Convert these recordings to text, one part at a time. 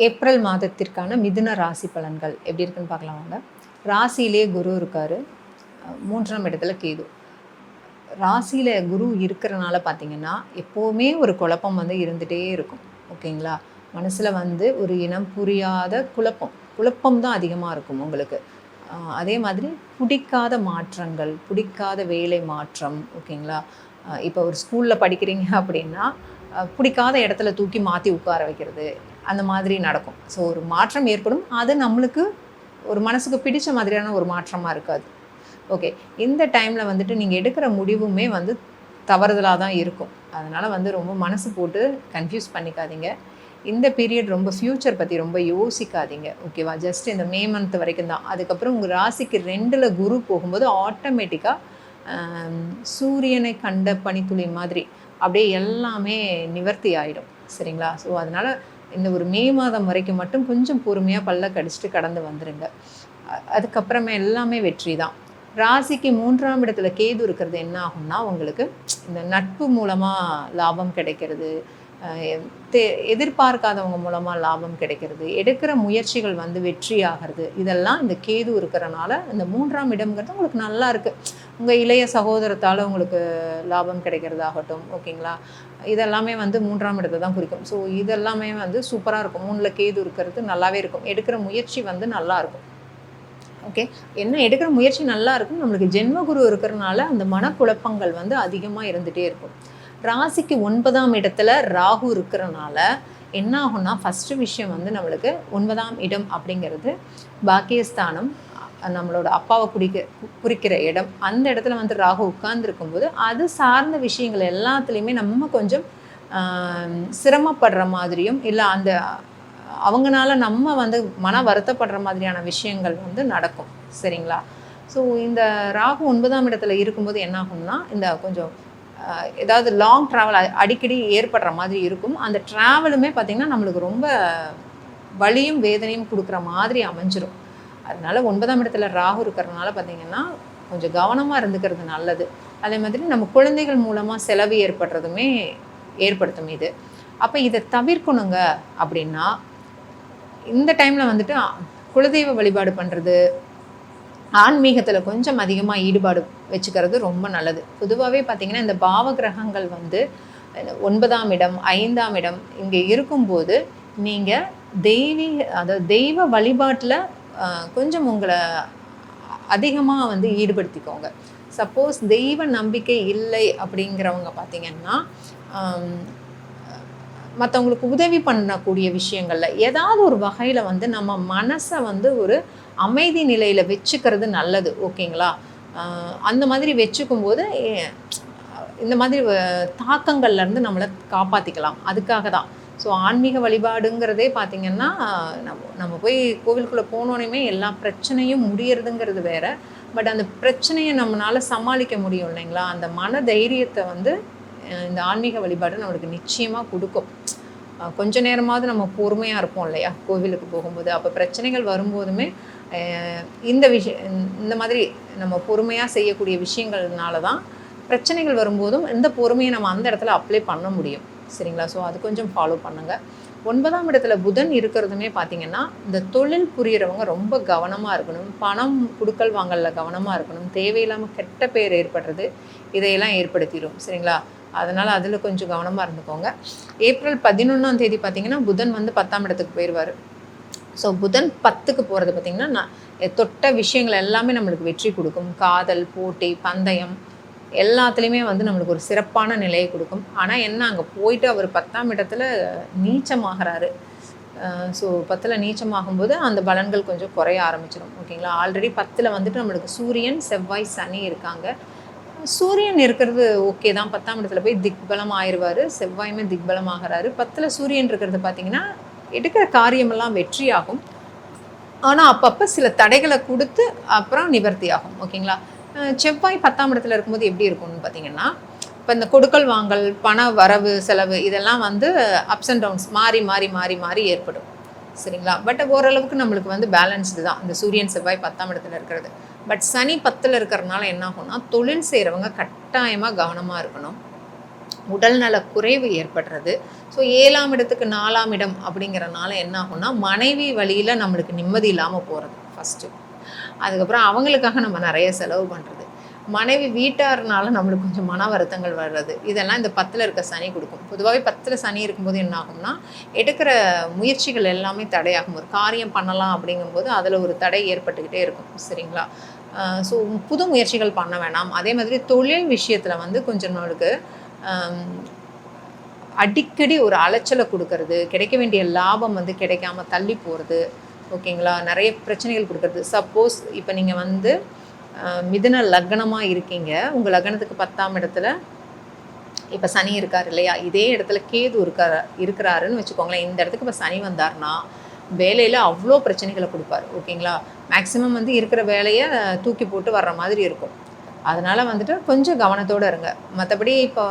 April மாதத்திற்கான மிதுன ராசி பலன்கள் எப்படி இருக்குன்னு பார்க்கலாம் வாங்க. ராசியிலே குரு இருக்கார், 3ஆம் இடத்துல கேது. ராசியில் குரு இருக்கிறனால பார்த்தீங்கன்னா எப்போவுமே ஒரு குழப்பம் இருந்துகிட்டே இருக்கும். ஓகேங்களா, மனசில் ஒரு இனம் புரியாத குழப்பம் தான் அதிகமாக இருக்கும் உங்களுக்கு. அதே மாதிரி பிடிக்காத மாற்றங்கள், பிடிக்காத வேலை மாற்றம். ஓகேங்களா, இப்போ ஒரு ஸ்கூலில் படிக்கிறீங்க அப்படின்னா பிடிக்காத இடத்துல தூக்கி மாற்றி உட்கார வைக்கிறது, அந்த மாதிரி நடக்கும். ஸோ ஒரு மாற்றம் ஏற்படும், அது நம்மளுக்கு ஒரு மனசுக்கு பிடிச்ச மாதிரியான ஒரு மாற்றமாக இருக்காது. ஓகே, இந்த டைமில் நீங்கள் எடுக்கிற முடிவுமே தவறுதலாக தான் இருக்கும். அதனால் ரொம்ப மனசு போட்டு கன்ஃபியூஸ் பண்ணிக்காதீங்க. இந்த பீரியட் ரொம்ப ஃப்யூச்சர் பற்றி ரொம்ப யோசிக்காதீங்க. ஓகேவா, ஜஸ்ட் இந்த மே மந்த் வரைக்கும் தான். அதுக்கப்புறம் உங்கள் ராசிக்கு 2ல் குரு போகும்போது ஆட்டோமேட்டிக்காக சூரியனை கண்ட பனித்துளி மாதிரி அப்படியே எல்லாமே நிவர்த்தி ஆகிடும். சரிங்களா, ஸோ அதனால் இந்த ஒரு மே மாதம் வரைக்கும் மட்டும் கொஞ்சம் பொறுமையாக பல்ல கடிச்சிட்டு கடந்து வந்துடுங்க. அதுக்கப்புறமே எல்லாமே வெற்றி தான். ராசிக்கு 3ஆம் இடத்துல கேது இருக்கிறது என்ன ஆகும்னா, உங்களுக்கு இந்த நட்பு மூலமாக லாபம் கிடைக்கிறது, எதிர்பார்க்காதவங்க மூலமாக லாபம் கிடைக்கிறது, எடுக்கிற முயற்சிகள் வெற்றி ஆகிறது, இதெல்லாம் இந்த கேது இருக்கிறனால இந்த 3ஆம் இடம்ங்கிறது உங்களுக்கு நல்லா இருக்குது. உங்கள் இளைய சகோதரத்தால் உங்களுக்கு லாபம் கிடைக்கிறதாகட்டும். ஓகேங்களா, இதெல்லாமே 3ஆம் இடத்தை தான் குறிக்கும். ஸோ இதெல்லாமே சூப்பராக இருக்கும். 3ல் கேது இருக்கிறது நல்லாவே இருக்கும். எடுக்கிற முயற்சி நல்லாயிருக்கும். ஓகே, என்ன எடுக்கிற முயற்சி நல்லா இருக்கும். நம்மளுக்கு ஜென்மகுரு இருக்கிறனால அந்த மனக்குழப்பங்கள் அதிகமாக இருந்துகிட்டே இருக்கும். ராசிக்கு 9ஆம் இடத்துல ராகு இருக்கிறனால என்ன ஆகும்னா, ஃபஸ்ட்டு விஷயம் நம்மளுக்கு 9ஆம் இடம் அப்படிங்கிறது பாக்கியஸ்தானம், நம்மளோட அப்பாவை குறிக்கிற இடம். அந்த இடத்துல ராகு உட்கார்ந்துருக்கும் போது அது சார்ந்த விஷயங்கள் எல்லாத்துலேயுமே நம்ம கொஞ்சம் சிரமப்படுற மாதிரியும் இல்லை அந்த அவங்களால நம்ம மன வருத்தப்படுற மாதிரியான விஷயங்கள் நடக்கும். சரிங்களா, ஸோ இந்த ராகு 9ஆம் இடத்துல இருக்கும்போது என்ன ஆகும்னா, இந்த கொஞ்சம் ஏதாவது லாங் ட்ராவல் அடிக்கடி ஏற்படுற மாதிரி இருக்கும். அந்த ட்ராவலுமே பார்த்திங்கன்னா நம்மளுக்கு ரொம்ப வலியும் வேதனையும் கொடுக்குற மாதிரி அமைஞ்சிரும். அதனால் 9ஆம் இடத்துல ராகு இருக்கிறதுனால பார்த்திங்கன்னா கொஞ்சம் கவனமாக இருந்துக்கிறது நல்லது. அதே மாதிரி நம்ம குழந்தைகள் மூலமாக செலவு ஏற்படுறதுமே ஏற்படுத்தும் இது. அப்போ இதை தவிர்க்கணுங்க அப்படின்னா, இந்த டைமில் குலதெய்வ வழிபாடு பண்ணுறது, ஆன்மீகத்தில் கொஞ்சம் அதிகமாக ஈடுபாடு வச்சுக்கிறது ரொம்ப நல்லது. பொதுவாகவே பார்த்திங்கன்னா இந்த பாவ கிரகங்கள் 9ஆம் இடம் 5ஆம் இடம் இங்கே இருக்கும்போது நீங்கள் அதாவது தெய்வ வழிபாட்டில் கொஞ்சம் உங்களை அதிகமாக ஈடுபடுத்திக்கோங்க. சப்போஸ் தெய்வ நம்பிக்கை இல்லை அப்படிங்கிறவங்க பார்த்திங்கன்னா மற்றவங்களுக்கு உதவி பண்ணக்கூடிய விஷயங்களில் ஏதாவது ஒரு வகையில் நம்ம மனசை ஒரு அமைதி நிலையில் வச்சுக்கிறது நல்லது. ஓகேங்களா, அந்த மாதிரி வச்சுக்கும்போது இந்த மாதிரி தாக்கங்கள்லேருந்து நம்மளை காப்பாற்றிக்கலாம். அதுக்காக தான். ஸோ ஆன்மீக வழிபாடுங்கிறதே பார்த்திங்கன்னா நம்ம போய் கோவிலுக்குள்ளே போனோன்னே எல்லா பிரச்சனையும் முடியறதுங்கிறது வேறு. பட் அந்த பிரச்சனையை நம்மளால் சமாளிக்க முடியும் இல்லைங்களா, அந்த மன தைரியத்தை இந்த ஆன்மீக வழிபாடு நம்மளுக்கு நிச்சயமாக கொடுக்கும். கொஞ்ச நேரமாவது நம்ம பொறுமையாக இருப்போம் இல்லையா கோவிலுக்கு போகும்போது. அப்போ பிரச்சனைகள் வரும்போதுமே இந்த மாதிரி நம்ம பொறுமையாக செய்யக்கூடிய விஷயங்கள்னால தான் பிரச்சனைகள் வரும்போதும் இந்த பொறுமையை நம்ம அந்த இடத்துல அப்ளை பண்ண முடியும். சரிங்களா, ஸோ அது கொஞ்சம் ஃபாலோ பண்ணுங்கள். 9ஆம் இடத்துல புதன் இருக்கிறதுமே பார்த்திங்கன்னா இந்த தொழில் புரிகிறவங்க ரொம்ப கவனமாக இருக்கணும். பணம் கொடுக்கல் வாங்கலில் கவனமாக இருக்கணும். தேவையில்லாமல் கெட்ட பேர் ஏற்படுறது இதையெல்லாம் ஏற்படுத்திடும். சரிங்களா, அதனால் அதில் கொஞ்சம் கவனமாக இருந்துக்கோங்க. ஏப்ரல் 11ஆம் தேதி பார்த்திங்கன்னா புதன் 10ஆம் இடத்துக்கு போயிடுவார். ஸோ புதன் 10க்கு போகிறது பார்த்திங்கன்னா தொட்ட விஷயங்கள் எல்லாமே நம்மளுக்கு வெற்றி கொடுக்கும். காதல், போட்டி, பந்தயம் எல்லாத்துலேயுமே நம்மளுக்கு ஒரு சிறப்பான நிலையை கொடுக்கும். ஆனால் என்ன, அங்கே போயிட்டு அவர் 10ஆம் இடத்துல நீச்சமாகறாரு. ஸோ 10ல் நீச்சமாகும்போது அந்த பலன்கள் கொஞ்சம் குறைய ஆரம்பிச்சிடும். ஓகேங்களா, ஆல்ரெடி 10ல் நம்மளுக்கு சூரியன், செவ்வாய், சனி இருக்காங்க. சூரியன் இருக்கிறது ஓகே தான், 10ஆம் இடத்துல போய் திக்பலம் ஆயிடுவார். செவ்வாயுமே திக்பலம் ஆகிறாரு. 10ல் சூரியன் இருக்கிறது பார்த்திங்கன்னா எடுக்கிற காரியமெல்லாம் வெற்றியாகும். ஆனால் அப்பப்போ சில தடைகளை கொடுத்து அப்புறம் நிவர்த்தி ஆகும். ஓகேங்களா, செவ்வாய் 10ஆம் இடத்துல இருக்கும்போது எப்படி இருக்கும்னு பார்த்திங்கன்னா, இப்போ இந்த கொடுக்கல் வாங்கல், பண வரவு செலவு இதெல்லாம் அப்ஸ் அண்ட் டவுன்ஸ் மாறி மாறி மாறி மாறி ஏற்படும். சரிங்களா, பட் ஓரளவுக்கு நம்மளுக்கு பேலன்ஸ்டு தான் இந்த சூரியன் செவ்வாய் 10ஆம் இடத்துல இருக்கிறது. பட் சனி 10ல் இருக்கிறதுனால என்ன ஆகும்னா, தொழில் செய்கிறவங்க கட்டாயமாக கவனமாக இருக்கணும். உடல்நல குறைவு ஏற்படுறது. ஸோ 7ஆம் இடத்துக்கு 4ஆம் இடம் அப்படிங்கிறனால என்ன ஆகும்னா, மனைவி வழியில் நம்மளுக்கு நிம்மதி இல்லாமல் போகிறது ஃபஸ்ட்டு. அதுக்கப்புறம் அவங்களுக்காக நம்ம நிறைய செலவு பண்ணுறது, மனைவி வீட்டார்னால நம்மளுக்கு கொஞ்சம் மன வருத்தங்கள் வர்றது, இதெல்லாம் இந்த 10ல் இருக்க சனி கொடுக்கும். பொதுவாகவே 10ல் சனி இருக்கும்போது என்ன ஆகும்னா, எடுக்கிற முயற்சிகள் எல்லாமே தடையாகும். ஒரு காரியம் பண்ணலாம் அப்படிங்கும்போது அதில் ஒரு தடை ஏற்பட்டுக்கிட்டே இருக்கும். சரிங்களா? ஸோ புது முயற்சிகள் பண்ண வேணாம். அதே மாதிரி தொழில் விஷயத்தில் வந்து கொஞ்சம் நம்மளுக்கு அடிக்கடி ஒரு அலைச்சலை கொடுக்கறது, கிடைக்க வேண்டிய லாபம் வந்து கிடைக்காம தள்ளி போகிறது. ஓகேங்களா? நிறைய பிரச்சனைகள் கொடுக்கறது. சப்போஸ் இப்போ நீங்கள் வந்து மிதுன லக்னமாக இருக்கீங்க, உங்கள் லக்னத்துக்கு 10ஆம் இடத்துல இப்போ சனி இருக்கார் இல்லையா, இதே இடத்துல கேது இருக்கிறாருன்னு வச்சுக்கோங்களேன். இந்த இடத்துக்கு இப்போ சனி வந்தார்னா வேலையில் அவ்வளோ பிரச்சனைகளை கொடுப்பார். ஓகேங்களா? மேக்ஸிமம் வந்து இருக்கிற வேலையை தூக்கி போட்டு வர்ற மாதிரி இருக்கும். அதனால் வந்துட்டு கொஞ்சம் கவனத்தோடு இருங்க. மற்றபடி இப்போ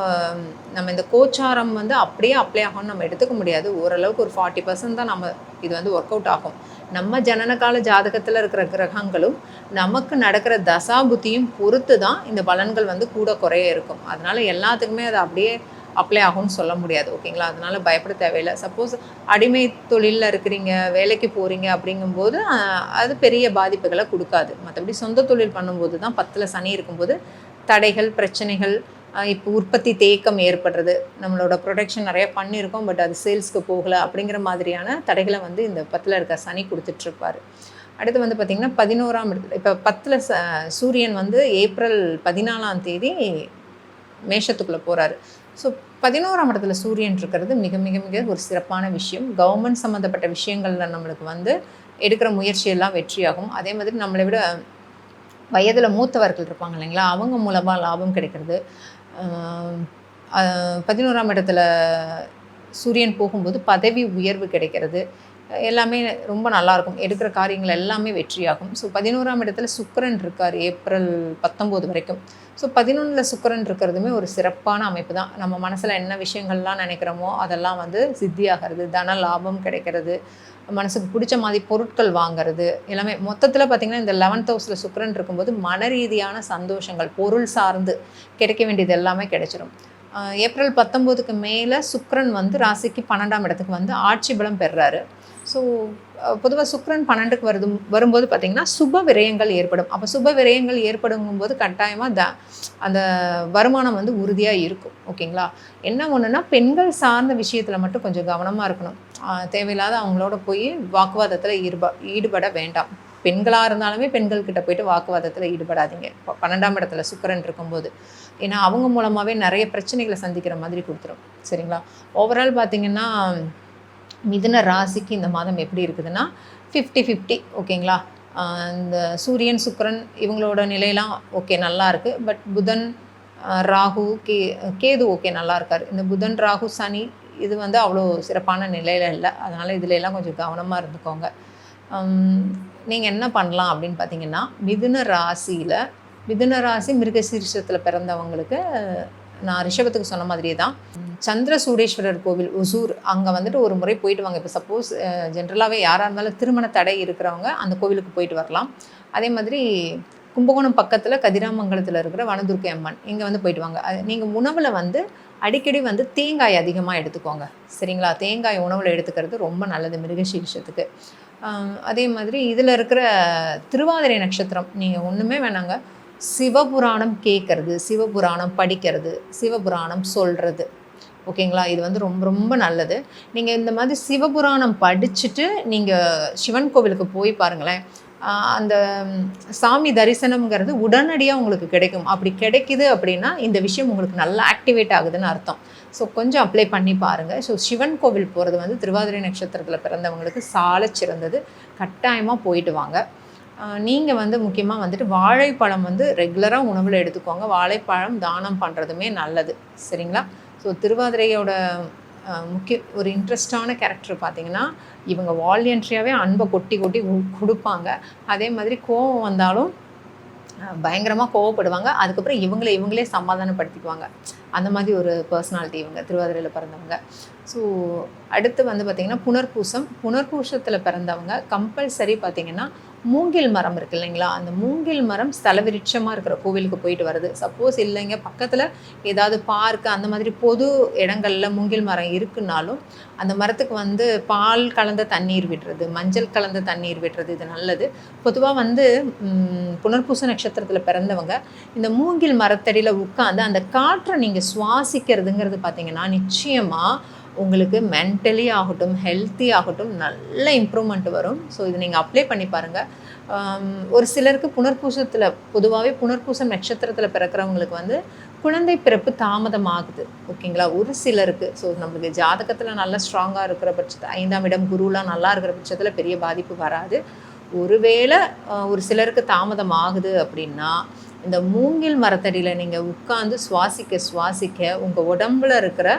நம்ம இந்த கோச்சாரம் வந்து அப்படியே அப்ளை ஆகும்னு நம்ம எடுத்துக்க முடியாது. ஓரளவுக்கு ஒரு 40% தான் நம்ம இது வந்து ஒர்க் அவுட் ஆகும். நம்ம ஜனனகால ஜாதகத்தில் இருக்கிற கிரகங்களும் நமக்கு நடக்கிற தசா புத்தியும் பொறுத்து தான் இந்த பலன்கள் வந்து கூட குறைய இருக்கும். அதனால் எல்லாத்துக்குமே அது அப்படியே அப்ளை ஆகும்னு சொல்ல முடியாது. ஓகேங்களா? அதனால் பயப்பட தேவையில்லை. சப்போஸ் அடிமை தொழிலில் இருக்கிறீங்க, வேலைக்கு போகிறீங்க அப்படிங்கும்போது அது பெரிய பாதிப்புகளை கொடுக்காது. மற்றபடி சொந்த தொழில் பண்ணும்போது தான் 10ல் சனி இருக்கும்போது தடைகள், பிரச்சனைகள், இப்போ உற்பத்தி தேக்கம் ஏற்படுறது, நம்மளோட ப்ரொடக்ஷன் நிறைய பண்ணியிருக்கோம், பட் அது சேல்ஸ்க்கு போகலை அப்படிங்கிற மாதிரியான தடைகளை வந்து இந்த 10ல் இருக்க சனி கொடுத்துட்ருப்பார். அடுத்து வந்து பார்த்திங்கன்னா 11ஆம் இடத்துல இப்போ 10ல் சூரியன் வந்து ஏப்ரல் 14ஆம் தேதி மேஷத்துக்குள்ளே போகிறாரு. ஸோ 11ஆம் இடத்துல சூரியன் இருக்கிறது மிக மிக மிக ஒரு சிறப்பான விஷயம். கவர்மெண்ட் சம்மந்தப்பட்ட விஷயங்களில் நம்மளுக்கு வந்து எடுக்கிற முயற்சியெல்லாம் வெற்றியாகும். அதே மாதிரி நம்மளை விட வயதில் மூத்தவர்கள் இருப்பாங்க இல்லைங்களா, அவங்க மூலமாக லாபம் கிடைக்கிறது. 11ஆம் இடத்துல சூரியன் போகும்போது பதவி உயர்வு கிடைக்கிறது, எல்லாமே ரொம்ப நல்லாயிருக்கும். எடுக்கிற காரியங்கள் எல்லாமே வெற்றியாகும். ஸோ 11ஆம் இடத்துல சுக்கிரன் இருக்கார் ஏப்ரல் 19 வரைக்கும். ஸோ 11ல் சுக்கிரன் இருக்கிறதுமே ஒரு சிறப்பான அமைப்பு தான். நம்ம மனசில் என்ன விஷயங்கள்லாம் நினைக்கிறோமோ அதெல்லாம் வந்து சித்தியாகிறது, தன லாபம் கிடைக்கிறது, மனசுக்கு பிடிச்ச மாதிரி பொருட்கள் வாங்கிறது, எல்லாமே மொத்தத்தில் பார்த்திங்கன்னா இந்த 11th ஹவுஸில் சுக்கிரன் இருக்கும்போது மன ரீதியான சந்தோஷங்கள், பொருள் சார்ந்து கிடைக்க வேண்டியது எல்லாமே கிடைச்சிடும். ஏப்ரல் 19க்கு மேலே சுக்கிரன் வந்து ராசிக்கு 12ஆம் இடத்துக்கு வந்து ஆட்சி பலம் பெறுறாரு. ஸோ பொதுவாக சுக்கிரன் 12க்கு வரும்போது பார்த்திங்கன்னா சுப விரயங்கள் ஏற்படும். அப்போ சுப விரயங்கள் ஏற்படுங்கும்போது கட்டாயமாக அந்த வருமானம் வந்து உறுதியாக இருக்கும். ஓகேங்களா? என்ன ஒன்றுனா பெண்கள் சார்ந்த விஷயத்தில் மட்டும் கொஞ்சம் கவனமாக இருக்கணும். தேவையில்லாத அவங்களோட போய் வாக்குவாதத்தில் ஈடுபட வேண்டாம். பெண்களாக இருந்தாலுமே பெண்கள்கிட்ட போயிட்டு வாக்குவாதத்தில் ஈடுபடாதீங்க 12ஆம் இடத்துல சுக்கிரன் இருக்கும்போது. ஏன்னா அவங்க மூலமாகவே நிறைய பிரச்சனைகளை சந்திக்கிற மாதிரி கொடுத்துரும். சரிங்களா? ஓவரால் பார்த்திங்கன்னா மிதுன ராசிக்கு இந்த மாதம் எப்படி இருக்குதுன்னா 50-50. ஓகேங்களா? இந்த சூரியன் சுக்கிரன் இவங்களோட நிலையெல்லாம் ஓகே நல்லா இருக்குது. பட் புதன், ராகு, கேது ஓகே நல்லா இருக்கார். இந்த புதன், ராகு, சனி இது வந்து அவ்வளோ சிறப்பான நிலையில் இல்லை. அதனால் இதில் எல்லாம் கொஞ்சம் கவனமாக இருந்துக்கோங்க. நீங்கள் என்ன பண்ணலாம் அப்படின்னு பார்த்தீங்கன்னா, மிதுன ராசி மிருகசீரிஷத்தில் பிறந்தவங்களுக்கு நான் ரிஷபத்துக்கு சொன்ன மாதிரியே தான் சந்திர சூடேஸ்வரர் கோவில் ஒசூர், அங்கே வந்துட்டு ஒரு முறை போயிட்டு வாங்க. இப்போ சப்போஸ் ஜென்ரலாகவே யாராக இருந்தாலும் திருமண தடை இருக்கிறவங்க அந்த கோவிலுக்கு போயிட்டு வரலாம். அதே மாதிரி கும்பகோணம் பக்கத்தில் கதிராமங்கலத்தில் இருக்கிற வனதுர்க்கை அம்மன், இங்கே வந்து போயிட்டு வாங்க. நீங்கள் உணவில் வந்து அடிக்கடி வந்து தேங்காய் அதிகமாக எடுத்துக்கோங்க. சரிங்களா? தேங்காய் உணவில் எடுத்துக்கிறது ரொம்ப நல்லது மிருகசீரிஷத்துக்கு. அதே மாதிரி இதில் இருக்கிற திருவாதிரை நட்சத்திரம் நீங்கள் ஒன்றுமே வேணாங்க, சிவபுராணம் கேட்குறது, சிவபுராணம் படிக்கிறது, சிவபுராணம் சொல்கிறது. ஓகேங்களா? இது வந்து ரொம்ப ரொம்ப நல்லது. நீங்கள் இந்த மாதிரி சிவபுராணம் படிச்சுட்டு நீங்கள் சிவன் கோவிலுக்கு போய் பாருங்களேன், அந்த சாமி தரிசனம்ங்கிறது உடனடியாக உங்களுக்கு கிடைக்கும். அப்படி கிடைக்குது அப்படின்னா இந்த விஷயம் உங்களுக்கு நல்லா ஆக்டிவேட் ஆகுதுன்னு அர்த்தம். ஸோ கொஞ்சம் அப்ளை பண்ணி பாருங்கள். ஸோ சிவன் கோவில் போகிறது வந்து திருவாதிரை நட்சத்திரத்தில் பிறந்தவங்களுக்கு சால சிறந்தது. கட்டாயமாக போயிட்டு வாங்க. நீங்கள் வந்து முக்கியமாக வந்துட்டு வாழைப்பழம் வந்து ரெகுலராக உணவில் எடுத்துக்கோங்க. வாழைப்பழம் தானம் பண்ணுறதுமே நல்லது. சரிங்களா? ஸோ திருவாதிரையோட ஒரு இன்ட்ரெஸ்டான கேரக்டர் பார்த்திங்கன்னா, இவங்க வாலண்டியராகவே அன்பை கொட்டி கொட்டி கொடுப்பாங்க. அதே மாதிரி கோவம் வந்தாலும் பயங்கரமாக கோவப்படுவாங்க. அதுக்கப்புறம் இவங்களே சமாதானப்படுத்திக்குவாங்க. அந்த மாதிரி ஒரு பர்சனாலிட்டி இவங்க திருவாதிரையில் பிறந்தவங்க. ஸோ அடுத்து வந்து பார்த்திங்கன்னா புனர்பூசத்தில் பிறந்தவங்க கம்பல்சரி பார்த்திங்கன்னா மூங்கில் மரம் இருக்கு இல்லைங்களா, அந்த மூங்கில் மரம் ஸ்தல விருட்சமாக இருக்கிற கோவிலுக்கு போயிட்டு வருது. சப்போஸ் இல்லைங்க பக்கத்தில் ஏதாவது பார்க்கு அந்த மாதிரி பொது இடங்களில் மூங்கில் மரம் இருக்குன்னாலும் அந்த மரத்துக்கு வந்து பால் கலந்த தண்ணீர் விடுறது, மஞ்சள் கலந்த தண்ணீர் விடுறது இது நல்லது. பொதுவாக வந்து புனர்பூச நட்சத்திரத்தில் பிறந்தவங்க இந்த மூங்கில் மரத்தடியில் உட்காந்து அந்த காற்றை நீங்கள் சுவாசிக்கிறதுங்கிறது பார்த்தீங்கன்னா நிச்சயமாக உங்களுக்கு மென்டலி ஆகட்டும் ஹெல்த்தி ஆகட்டும் நல்ல இம்ப்ரூவ்மெண்ட் வரும். ஸோ இது நீங்கள் அப்ளை பண்ணி பாருங்கள். ஒரு சிலருக்கு புனர்பூசத்தில் பொதுவாகவே புனர்பூசம் நட்சத்திரத்தில் பிறக்கிறவங்களுக்கு வந்து குழந்தை பிறப்பு தாமதம் ஆகுது. ஓகேங்களா, ஒரு சிலருக்கு. ஸோ நம்மளுக்கு ஜாதகத்தில் நல்லா ஸ்ட்ராங்காக இருக்கிற பட்சத்தில் 5ஆம் இடம் குருலாம் நல்லா இருக்கிற பட்சத்தில் பெரிய பாதிப்பு வராது. ஒருவேளை ஒரு சிலருக்கு தாமதம் ஆகுது அப்படின்னா இந்த மூங்கில் மரத்தடியில் நீங்கள் உட்காந்து சுவாசிக்க உங்கள் உடம்புல இருக்கிற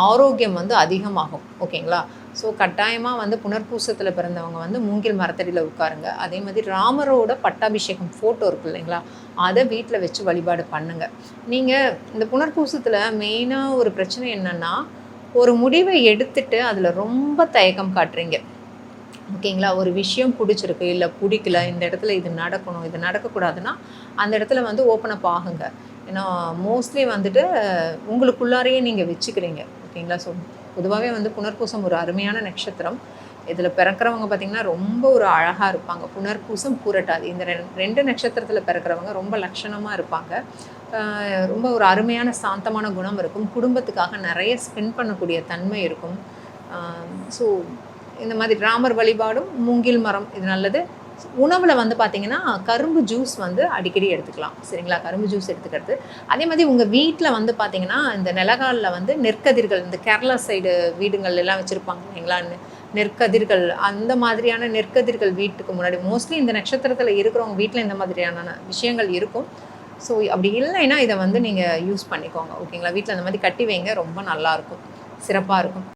ஆரோக்கியம் வந்து அதிகமாகும். ஓகேங்களா, ஸோ கட்டாயமாக வந்து புனர்பூசத்தில் பிறந்தவங்க வந்து மூங்கில் மரத்தடியில் உட்காருங்க. அதே மாதிரி ராமரோட பட்டாபிஷேகம் ஃபோட்டோ இருக்குது இல்லைங்களா, அதை வீட்டில் வச்சு வழிபாடு பண்ணுங்கள். நீங்கள் இந்த புனர்பூசத்தில் மெயினாக ஒரு பிரச்சனை என்னென்னா, ஒரு முடிவை எடுத்துட்டு அதில் ரொம்ப தயக்கம் காட்டுறீங்க. ஓகேங்களா, ஒரு விஷயம் பிடிச்சிருக்கு இல்லை பிடிக்கல, இந்த இடத்துல இது நடக்கணும் இது நடக்கக்கூடாதுன்னா அந்த இடத்துல வந்து ஓப்பன் அப் ஆகுங்க. ஏன்னா மோஸ்ட்லி வந்துட்டு உங்களுக்குள்ளாரையே நீங்கள் வச்சுக்கிறீங்க. ஓகேங்களா, ஸோ பொதுவாகவே வந்து புனர்பூசம் ஒரு அருமையான நட்சத்திரம். இதில் பிறக்கிறவங்க பார்த்திங்கன்னா ரொம்ப ஒரு அழகாக இருப்பாங்க. புனர்பூசம் பூரட்டாதி இந்த ரெண்டு நட்சத்திரத்தில் பிறக்கிறவங்க ரொம்ப லட்சணமாக இருப்பாங்க. ரொம்ப ஒரு அருமையான சாந்தமான குணம் இருக்கும். குடும்பத்துக்காக நிறைய ஸ்பெண்ட் பண்ணக்கூடிய தன்மை இருக்கும். ஸோ இந்த மாதிரி ராமர் வழிபாடும் மூங்கில் மரம் இது நல்லது. உணவில் வந்து பார்த்திங்கன்னா கரும்பு ஜூஸ் வந்து அடிக்கடி எடுத்துக்கலாம். சரிங்களா, கரும்பு ஜூஸ் எடுத்துக்கிறது. அதே மாதிரி உங்கள் வீட்டில் வந்து பார்த்திங்கன்னா இந்த நிலகாலில் வந்து நெற்கதிர்கள், இந்த கேரளா சைடு வீடுகள் எல்லாம் வச்சுருப்பாங்க இல்லைங்களா, நெற்கதிர்கள், அந்த மாதிரியான நெற்கதிர்கள் வீட்டுக்கு முன்னாடி மோஸ்ட்லி இந்த நட்சத்திரத்தில் இருக்கிறவங்க வீட்டில் இந்த மாதிரியான விஷயங்கள் இருக்கும். ஸோ அப்படி இல்லைன்னா இதை வந்து நீங்கள் யூஸ் பண்ணிக்கோங்க. ஓகேங்களா, வீட்டில் அந்த மாதிரி கட்டி வைங்க, ரொம்ப நல்லாயிருக்கும், சிறப்பாக இருக்கும்.